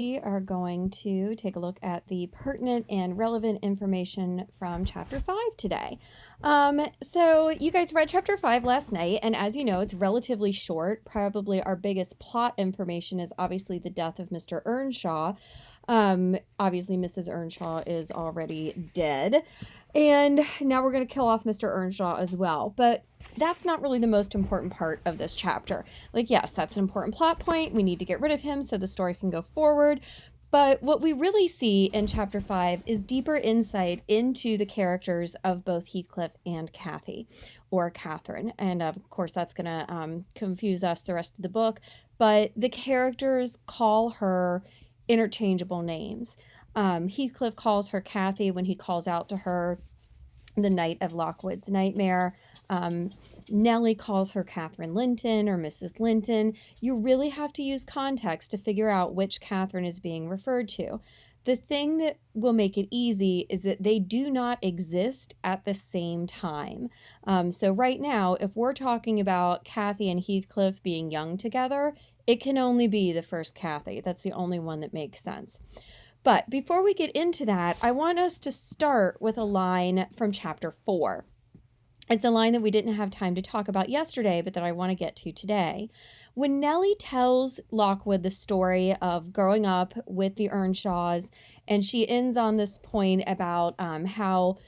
We are going to take a look at the pertinent and relevant information from chapter 5 today. So you guys read chapter 5 last night, and as you know, it's relatively short. Probably our biggest plot information is obviously the death of Mr. Earnshaw. Obviously, Mrs. Earnshaw is already dead. And now we're going to kill off Mr. Earnshaw as well. But that's not really the most important part of this chapter. Like, yes, that's an important plot point. We need to get rid of him so the story can go forward. But what we really see in chapter 5 is deeper insight into the characters of both Heathcliff and Cathy, or Catherine. And of course, that's going to confuse us the rest of the book. But the characters call her interchangeable names. Heathcliff calls her Cathy when he calls out to her the night of Lockwood's nightmare. Nellie calls her Catherine Linton or Mrs. Linton. You really have to use context to figure out which Catherine is being referred to. The thing that will make it easy is that they do not exist at the same time. So right now, if we're talking about Cathy and Heathcliff being young together, it can only be the first Cathy. That's the only one that makes sense. But before we get into that, I want us to start with a line from chapter 4. It's a line that we didn't have time to talk about yesterday, but that I want to get to today. When Nellie tells Lockwood the story of growing up with the Earnshaws, and she ends on this point about how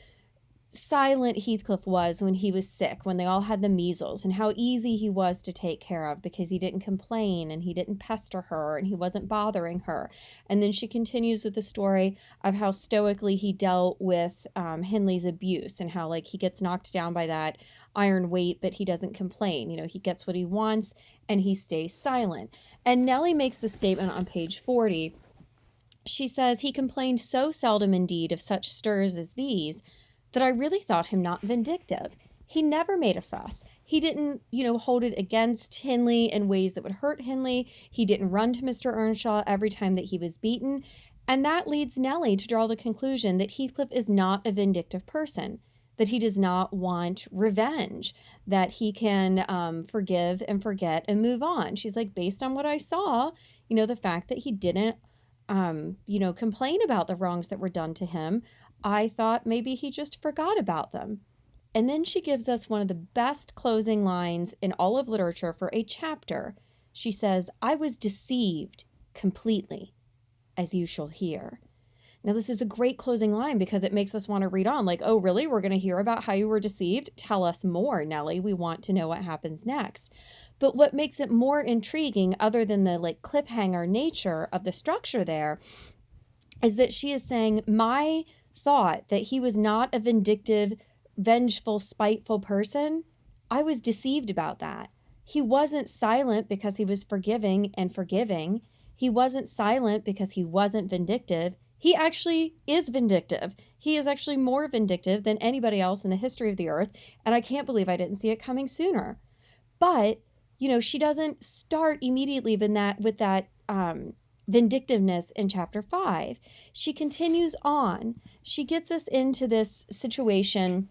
silent Heathcliff was when he was sick, when they all had the measles, and how easy he was to take care of because he didn't complain and he didn't pester her and he wasn't bothering her. And then she continues with the story of how stoically he dealt with Hindley's abuse and how like he gets knocked down by that iron weight, but he doesn't complain. You know, he gets what he wants and he stays silent. And Nellie makes the statement on page 40. She says, "He complained so seldom indeed of such stirs as these that I really thought him not vindictive. He never made a fuss. He didn't, hold it against Hindley in ways that would hurt Hindley. He didn't run to Mr. Earnshaw every time that he was beaten." And that leads Nellie to draw the conclusion that Heathcliff is not a vindictive person, that he does not want revenge, that he can forgive and forget and move on. She's like, based on what I saw, the fact that he didn't, complain about the wrongs that were done to him, I thought maybe he just forgot about them. And then she gives us one of the best closing lines in all of literature for a chapter. She says, "I was deceived completely, as you shall hear." Now, this is a great closing line because it makes us want to read on. Like, oh, really? We're going to hear about how you were deceived? Tell us more, Nellie. We want to know what happens next. But what makes it more intriguing, other than the cliffhanger nature of the structure there, is that she is saying, my thought that he was not a vindictive, vengeful, spiteful person, I was deceived about that. He wasn't silent because he was forgiving and forgiving. He wasn't silent because he wasn't vindictive. He actually is vindictive. He is actually more vindictive than anybody else in the history of the earth, and I can't believe I didn't see it coming sooner. But, she doesn't start immediately with that vindictiveness in chapter 5. She continues on. She gets us into this situation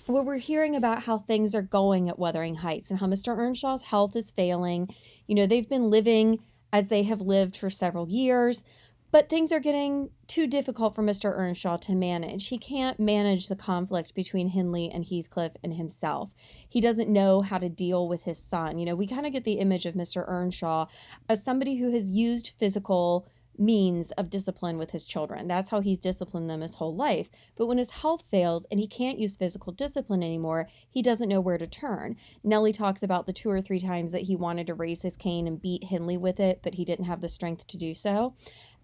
where we're hearing about how things are going at Wuthering Heights and how Mr. Earnshaw's health is failing. They've been living as they have lived for several years, but things are getting too difficult for Mr. Earnshaw to manage. He can't manage the conflict between Hindley and Heathcliff and himself. He doesn't know how to deal with his son. We kind of get the image of Mr. Earnshaw as somebody who has used physical means of discipline with his children. That's how he's disciplined them his whole life. But when his health fails and he can't use physical discipline anymore, he doesn't know where to turn. Nellie talks about the 2 or 3 times that he wanted to raise his cane and beat Hindley with it, but he didn't have the strength to do so.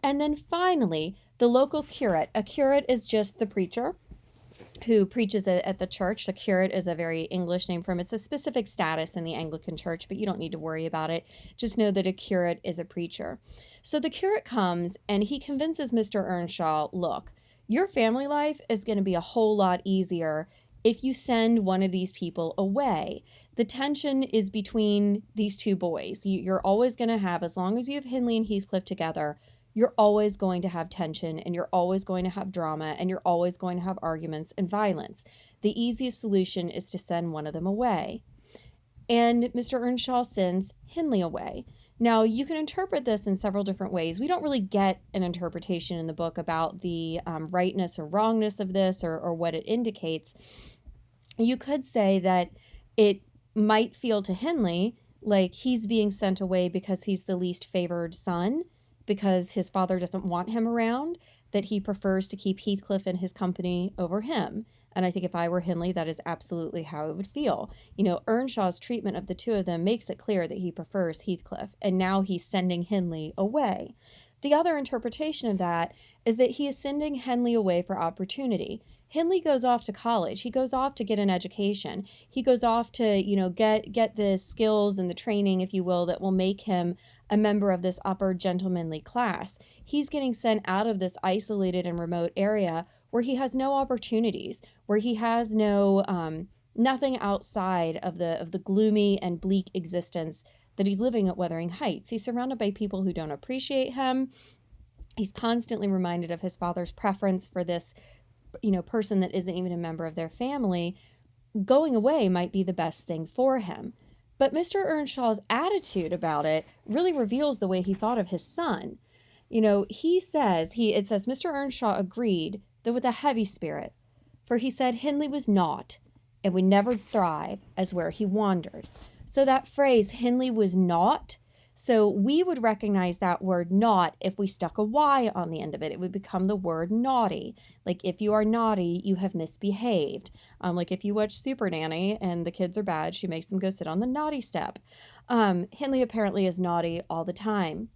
And then finally, the local curate. A curate is just the preacher who preaches at the church. The curate is a very English name for him. It's a specific status in the Anglican church, but you don't need to worry about it. Just know that a curate is a preacher. So the curate comes and he convinces Mr. Earnshaw, look, your family life is going to be a whole lot easier if you send one of these people away. The tension is between these 2 boys. You're always going to have, as long as you have Hindley and Heathcliff together, you're always going to have tension and you're always going to have drama and you're always going to have arguments and violence. The easiest solution is to send one of them away. And Mr. Earnshaw sends Hindley away. Now, you can interpret this in several different ways. We don't really get an interpretation in the book about the rightness or wrongness of this, or what it indicates. You could say that it might feel to Hindley like he's being sent away because he's the least favored son, because his father doesn't want him around, that he prefers to keep Heathcliff in his company over him. And I think if I were Hindley, that is absolutely how it would feel. Earnshaw's treatment of the two of them makes it clear that he prefers Heathcliff, and now he's sending Hindley away. The other interpretation of that is that he is sending Hindley away for opportunity. Hindley goes off to college. He goes off to get an education. He goes off to, get the skills and the training, if you will, that will make him a member of this upper gentlemanly class. He's getting sent out of this isolated and remote area where he has no opportunities, where he has nothing outside of the gloomy and bleak existence that he's living at Wuthering Heights. He's surrounded by people who don't appreciate him. He's constantly reminded of his father's preference for this, person that isn't even a member of their family. Going away might be the best thing for him. But Mr. Earnshaw's attitude about it really reveals the way he thought of his son. It says, Mr. Earnshaw agreed, though with a heavy spirit, for he said Hindley was naught, and would never thrive as where he wandered. So that phrase, Hindley was naught, so we would recognize that word naught if we stuck a Y on the end of it. It would become the word naughty. Like, if you are naughty, you have misbehaved. Like if you watch Super Nanny and the kids are bad, she makes them go sit on the naughty step. Hindley apparently is naughty all the time.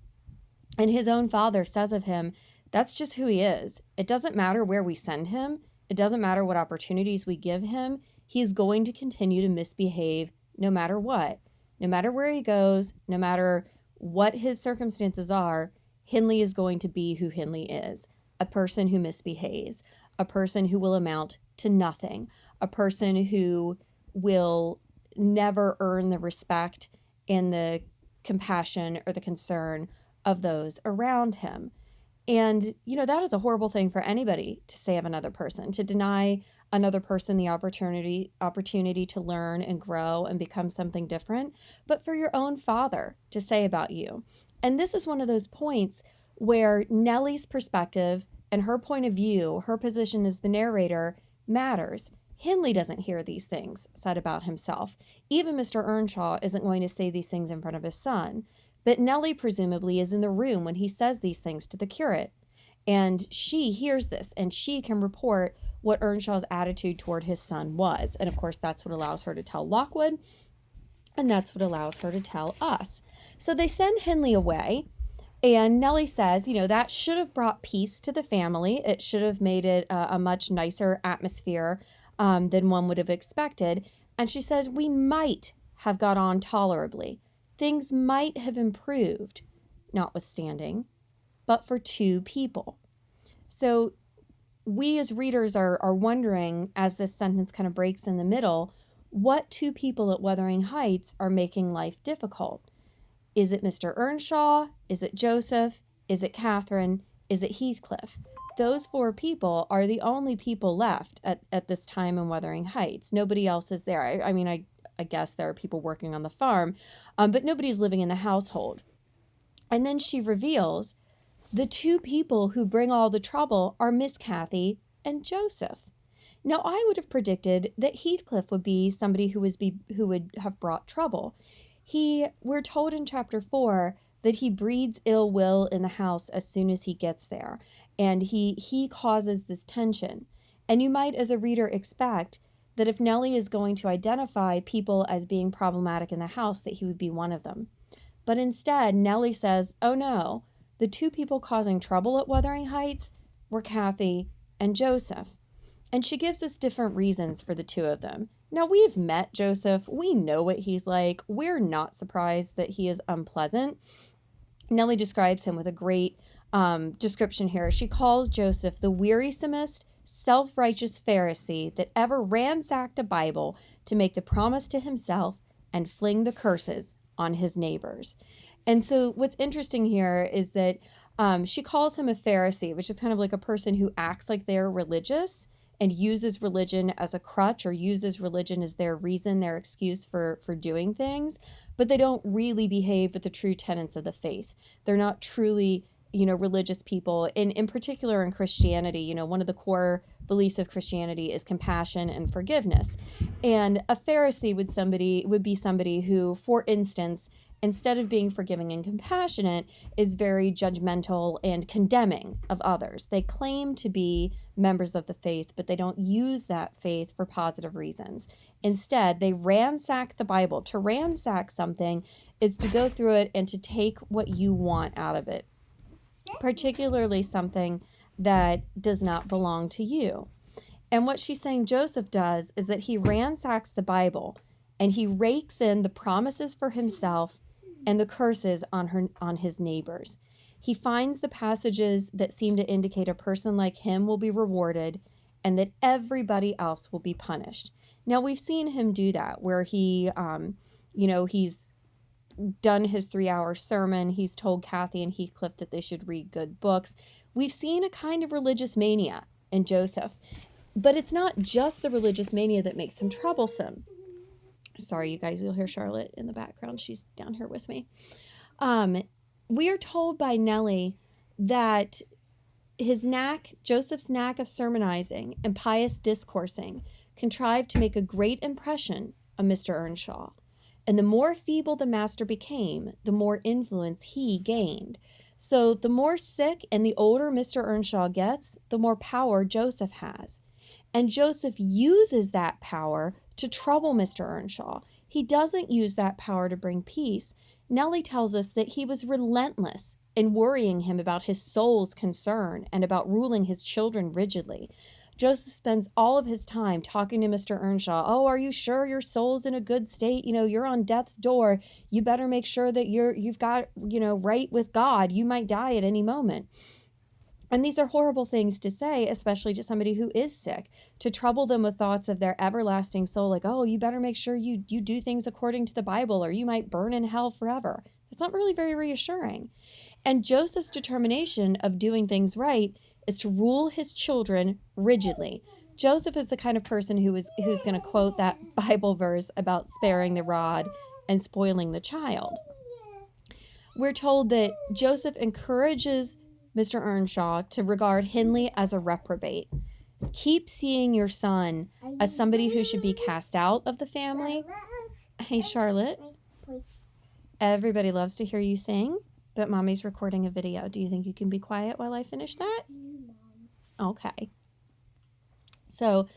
And his own father says of him, that's just who he is. It doesn't matter where we send him. It doesn't matter what opportunities we give him. He's going to continue to misbehave no matter what. No matter where he goes, no matter what his circumstances are, Hindley is going to be who Hindley is. A person who misbehaves, a person who will amount to nothing, a person who will never earn the respect and the compassion or the concern of those around him. And, that is a horrible thing for anybody to say of another person, to deny another person the opportunity to learn and grow and become something different, but for your own father to say about you. And this is one of those points where Nellie's perspective and her point of view, her position as the narrator, matters. Hindley doesn't hear these things said about himself. Even Mr. Earnshaw isn't going to say these things in front of his son. But Nellie presumably is in the room when he says these things to the curate. And she hears this, and she can report what Earnshaw's attitude toward his son was. And of course, that's what allows her to tell Lockwood, and that's what allows her to tell us. So they send Hindley away, and Nellie says, that should have brought peace to the family. It should have made it a much nicer atmosphere than one would have expected. And she says, we might have got on tolerably. Things might have improved, notwithstanding, but for two people. So we as readers are wondering, as this sentence kind of breaks in the middle, what two people at Wuthering Heights are making life difficult? Is it Mr. Earnshaw? Is it Joseph? Is it Catherine? Is it Heathcliff? Those four people are the only people left at this time in Wuthering Heights. Nobody else is there. I guess there are people working on the farm, but nobody's living in the household. And then she reveals the two people who bring all the trouble are Miss Cathy and Joseph. Now, I would have predicted that Heathcliff would be somebody who would have brought trouble. We're told in chapter 4 that he breeds ill will in the house as soon as he gets there, and he causes this tension. And you might, as a reader, expect that if Nellie is going to identify people as being problematic in the house, that he would be one of them. But instead, Nellie says, oh no, the two people causing trouble at Wuthering Heights were Cathy and Joseph. And she gives us different reasons for the two of them. Now, we've met Joseph. We know what he's like. We're not surprised that he is unpleasant. Nellie describes him with a great description here. She calls Joseph the wearisomest, self-righteous Pharisee that ever ransacked a Bible to make the promise to himself and fling the curses on his neighbors. And so what's interesting here is that she calls him a Pharisee, which is kind of like a person who acts like they're religious and uses religion as a crutch or uses religion as their reason, their excuse for doing things, but they don't really behave with the true tenets of the faith. They're not truly, religious people. And in particular in Christianity, one of the core beliefs of Christianity is compassion and forgiveness. And a Pharisee would be somebody who, for instance, instead of being forgiving and compassionate, is very judgmental and condemning of others. They claim to be members of the faith, but they don't use that faith for positive reasons. Instead, they ransack the Bible. To ransack something is to go through it and to take what you want out of it, particularly something that does not belong to you. And what she's saying Joseph does is that he ransacks the Bible and he rakes in the promises for himself and the curses on his neighbors. He finds the passages that seem to indicate a person like him will be rewarded and that everybody else will be punished. Now, we've seen him do that where he, he's done his 3-hour sermon. He's told Kathy and Heathcliff that they should read good books. We've seen a kind of religious mania in Joseph, but it's not just the religious mania that makes him troublesome. Sorry, you guys, you'll hear Charlotte in the background. She's down here with me. We are told by Nellie that Joseph's knack of sermonizing and pious discoursing contrived to make a great impression on Mr. Earnshaw. And the more feeble the master became, the more influence he gained. So the more sick and the older Mr. Earnshaw gets, the more power Joseph has. And Joseph uses that power to trouble Mr. Earnshaw. He doesn't use that power to bring peace. Nellie tells us that he was relentless in worrying him about his soul's concern and about ruling his children rigidly. Joseph spends all of his time talking to Mr. Earnshaw. Oh, are you sure your soul's in a good state? You're on death's door. You better make sure that you've got, right with God. You might die at any moment. And these are horrible things to say, especially to somebody who is sick, to trouble them with thoughts of their everlasting soul, like, oh, you better make sure you do things according to the Bible or you might burn in hell forever. It's not really very reassuring. And Joseph's determination of doing things right is to rule his children rigidly. Joseph is the kind of person who's going to quote that Bible verse about sparing the rod and spoiling the child. We're told that Joseph encourages Mr. Earnshaw to regard Hindley as a reprobate. Keep seeing your son as somebody who should be cast out of the family. Hey, Charlotte. Everybody loves to hear you sing, but Mommy's recording a video. Do you think you can be quiet while I finish that? Okay. So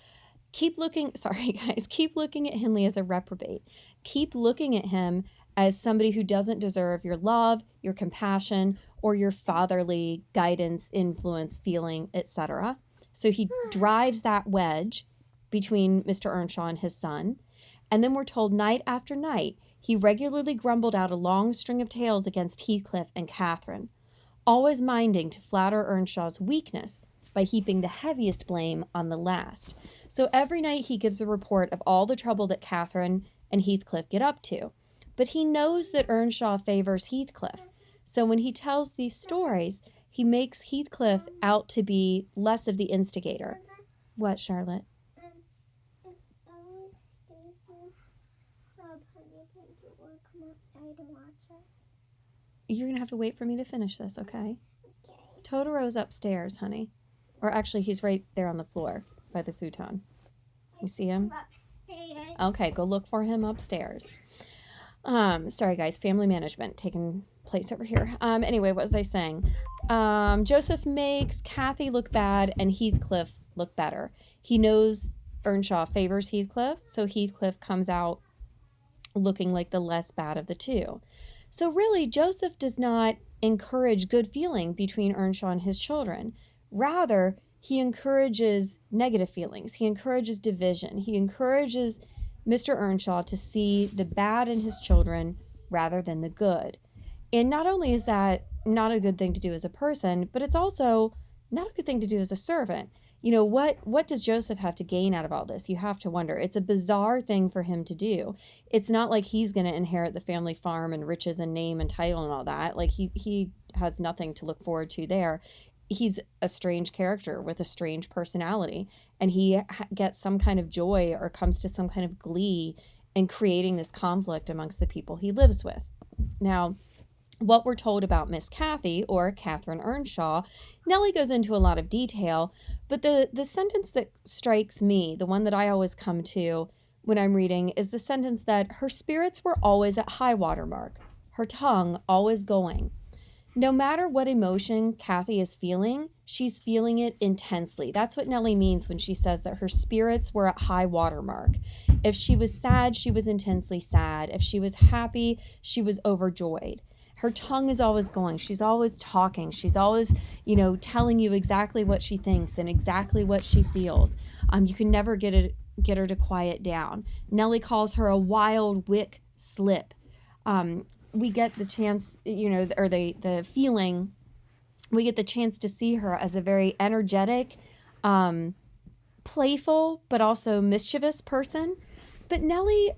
keep looking at Hindley as a reprobate. Keep looking at him as somebody who doesn't deserve your love, your compassion, or your fatherly guidance, influence, feeling, etc. So he drives that wedge between Mr. Earnshaw and his son. And then we're told night after night, he regularly grumbled out a long string of tales against Heathcliff and Catherine, always minding to flatter Earnshaw's weakness by heaping the heaviest blame on the last. So every night he gives a report of all the trouble that Catherine and Heathcliff get up to. But he knows that Earnshaw favors Heathcliff. So when he tells these stories, he makes Heathcliff out to be less of the instigator. What, Charlotte? You're going to have to wait for me to finish this, okay? Totoro's upstairs, honey. Or actually, he's right there on the floor by the futon. You see him? Upstairs. Okay, go look for him upstairs. Sorry, guys. Family management taking place over here. Anyway, what was I saying? Joseph makes Kathy look bad and Heathcliff look better. He knows Earnshaw favors Heathcliff, so Heathcliff comes out looking like the less bad of the two. So really, Joseph does not encourage good feeling between Earnshaw and his children. Rather, he encourages negative feelings. He encourages division. He encourages Mr. Earnshaw to see the bad in his children rather than the good. And not only is that not a good thing to do as a person, but it's also not a good thing to do as a servant. What does Joseph have to gain out of all this? You have to wonder. It's a bizarre thing for him to do. It's not like he's going to inherit the family farm and riches and name and title and all that. Like he has nothing to look forward to there. he's a strange character with a strange personality, and he gets some kind of joy or comes to some kind of glee in creating this conflict amongst the people he lives with. Now, what we're told about Miss Cathy, or Catherine Earnshaw, Nellie goes into a lot of detail, but the sentence that strikes me, the one that I always come to when I'm reading, is the sentence that her spirits were always at high water mark, her tongue always going. No matter what emotion Cathy is feeling, she's feeling it intensely. That's what Nellie means when she says that her spirits were at high water mark. If she was sad, she was intensely sad. If she was happy, she was overjoyed. Her tongue is always going. She's always talking. She's always, telling you exactly what she thinks and exactly what she feels. You can never get her to quiet down. Nellie calls her a wild wick slip. We get the chance, or the feeling, we get the chance to see her as a very energetic, playful, but also mischievous person. But Nellie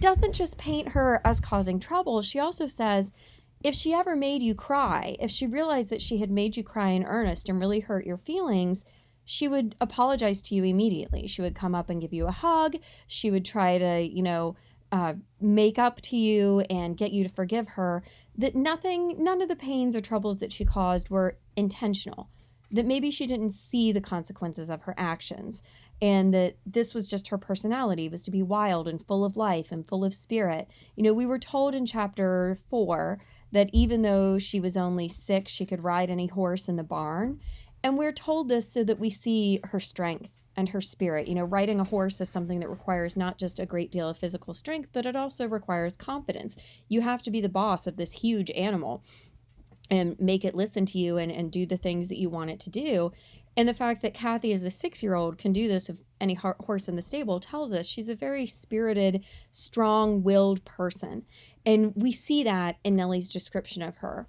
doesn't just paint her as causing trouble. She also says, if she ever made you cry, if she realized that she had made you cry in earnest and really hurt your feelings, she would apologize to you immediately. She would come up and give you a hug. She would try to, make up to you and get you to forgive her. That none of the pains or troubles that she caused were intentional. That maybe she didn't see the consequences of her actions, and that this was just her personality, was to be wild and full of life and full of spirit. We were told in chapter 4 that even though she was only 6, she could ride any horse in the barn. And we're told this so that we see her strength and her spirit. Riding a horse is something that requires not just a great deal of physical strength, but it also requires confidence. You have to be the boss of this huge animal and make it listen to you and do the things that you want it to do. And the fact that Cathy, as a 6-year-old, can do this of any horse in the stable tells us she's a very spirited, strong-willed person. And we see that in Nellie's description of her.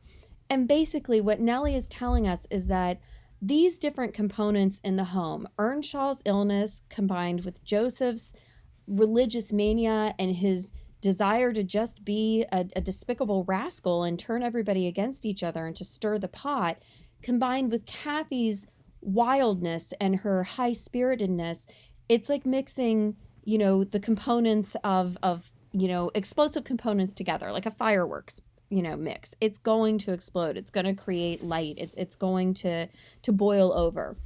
And basically what Nellie is telling us is that these different components in the home, Earnshaw's illness combined with Joseph's religious mania and his desire to just be a despicable rascal and turn everybody against each other and to stir the pot, combined with Cathy's wildness and her high-spiritedness, it's like mixing, the components of explosive components together, like a fireworks, mix. It's going to explode. It's going to create light. It's going to boil over.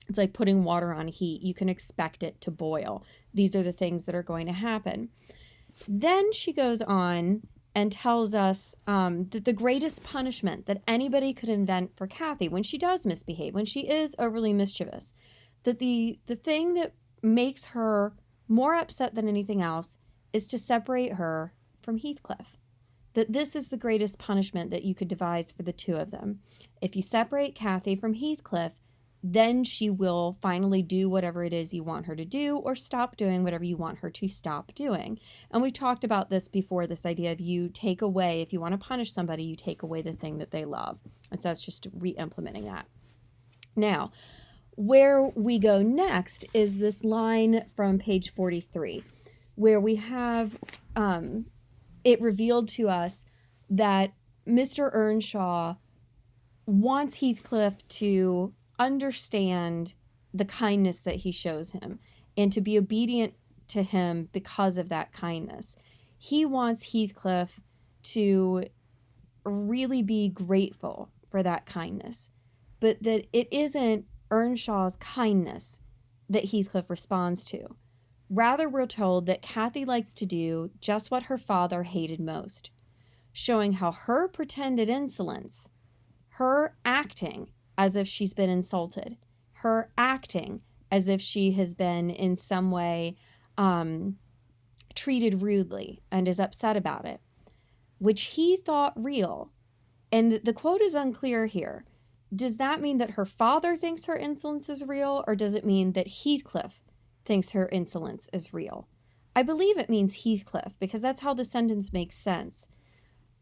It's like putting water on heat. You can expect it to boil. These are the things that are going to happen. Then she goes on and tells us that the greatest punishment that anybody could invent for Cathy when she does misbehave, when she is overly mischievous, that the thing that makes her more upset than anything else is to separate her from Heathcliff. That this is the greatest punishment that you could devise for the two of them. If you separate Cathy from Heathcliff, then she will finally do whatever it is you want her to do, or stop doing whatever you want her to stop doing. And we talked about this before, this idea of you take away, if you want to punish somebody, you take away the thing that they love. And so that's just re-implementing that. Now, where we go next is this line from page 43, where we have it revealed to us that Mr. Earnshaw wants Heathcliff to understand the kindness that he shows him and to be obedient to him because of that kindness. He wants Heathcliff to really be grateful for that kindness, but that it isn't Earnshaw's kindness that Heathcliff responds to. Rather, we're told that Cathy likes to do just what her father hated most, showing how her pretended insolence, her acting as if she's been insulted, her acting as if she has been in some way treated rudely and is upset about it, which he thought real. And the quote is unclear here. Does that mean that her father thinks her insolence is real, or does it mean that Heathcliff thinks her insolence is real? I believe it means Heathcliff, because that's how the sentence makes sense.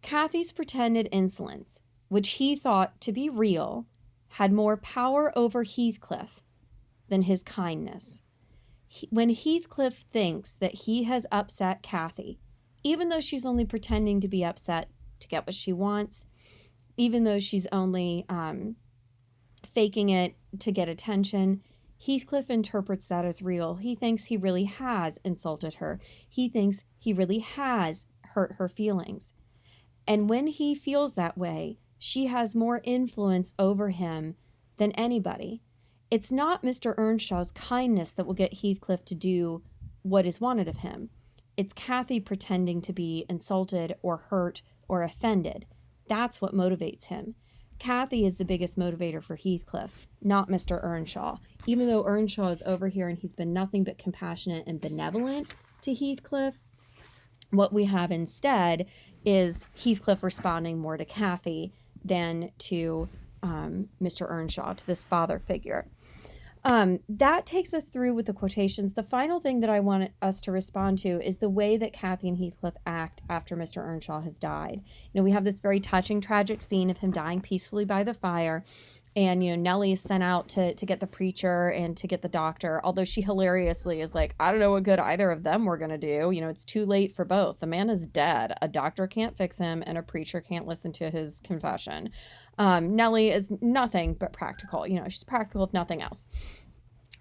Cathy's pretended insolence, which he thought to be real, had more power over Heathcliff than his kindness. When Heathcliff thinks that he has upset Cathy, even though she's only pretending to be upset to get what she wants, even though she's only faking it to get attention. Heathcliff interprets that as real. He thinks he really has insulted her. He thinks he really has hurt her feelings. And when he feels that way, she has more influence over him than anybody. It's not Mr. Earnshaw's kindness that will get Heathcliff to do what is wanted of him. It's Cathy pretending to be insulted or hurt or offended. That's what motivates him. Cathy is the biggest motivator for Heathcliff, not Mr. Earnshaw. Even though Earnshaw is over here and he's been nothing but compassionate and benevolent to Heathcliff, what we have instead is Heathcliff responding more to Cathy than to Mr. Earnshaw, to this father figure. That takes us through with the quotations. The final thing that I want us to respond to is the way that Cathy and Heathcliff act after Mr. Earnshaw has died. We have this very touching, tragic scene of him dying peacefully by the fire. And, Nellie is sent out to get the preacher and to get the doctor, although she hilariously is like, I don't know what good either of them were going to do. It's too late for both. The man is dead. A doctor can't fix him, and a preacher can't listen to his confession. Nellie is nothing but practical. She's practical if nothing else.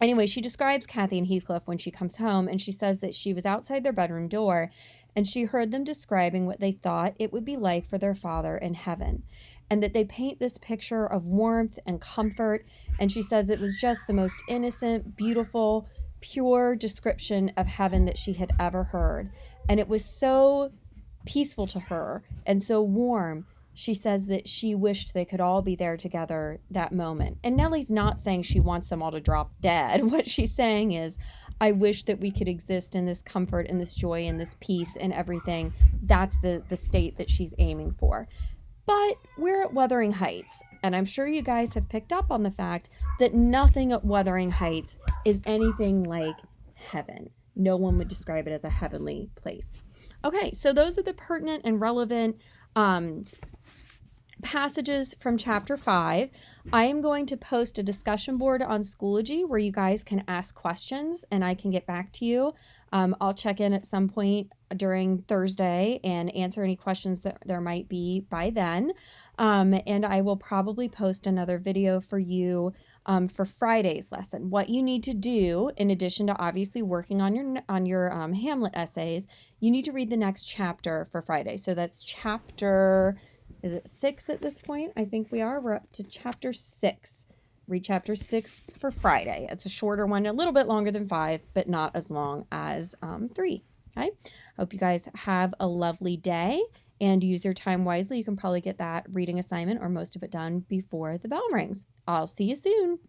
Anyway, she describes Cathy and Heathcliff when she comes home, and she says that she was outside their bedroom door, and she heard them describing what they thought it would be like for their father in heaven, and that they paint this picture of warmth and comfort, and she says it was just the most innocent, beautiful, pure description of heaven that she had ever heard, and it was so peaceful to her and so warm. She says that she wished they could all be there together that moment. And Nellie's not saying she wants them all to drop dead. What she's saying is, I wish that we could exist in this comfort and this joy and this peace and everything. That's the state that she's aiming for. But we're at Wuthering Heights, and I'm sure you guys have picked up on the fact that nothing at Wuthering Heights is anything like heaven. No one would describe it as a heavenly place. Okay, so those are the pertinent and relevant passages from chapter 5. I am going to post a discussion board on Schoology where you guys can ask questions and I can get back to you. I'll check in at some point during Thursday and answer any questions that there might be by then. And I will probably post another video for you for Friday's lesson. What you need to do, in addition to obviously working on your Hamlet essays, you need to read the next chapter for Friday. So that's chapter... Is it 6 at this point? I think we are. We're up to chapter 6. Read chapter 6 for Friday. It's a shorter one, a little bit longer than 5, but not as long as 3. Okay. Hope you guys have a lovely day and use your time wisely. You can probably get that reading assignment or most of it done before the bell rings. I'll see you soon.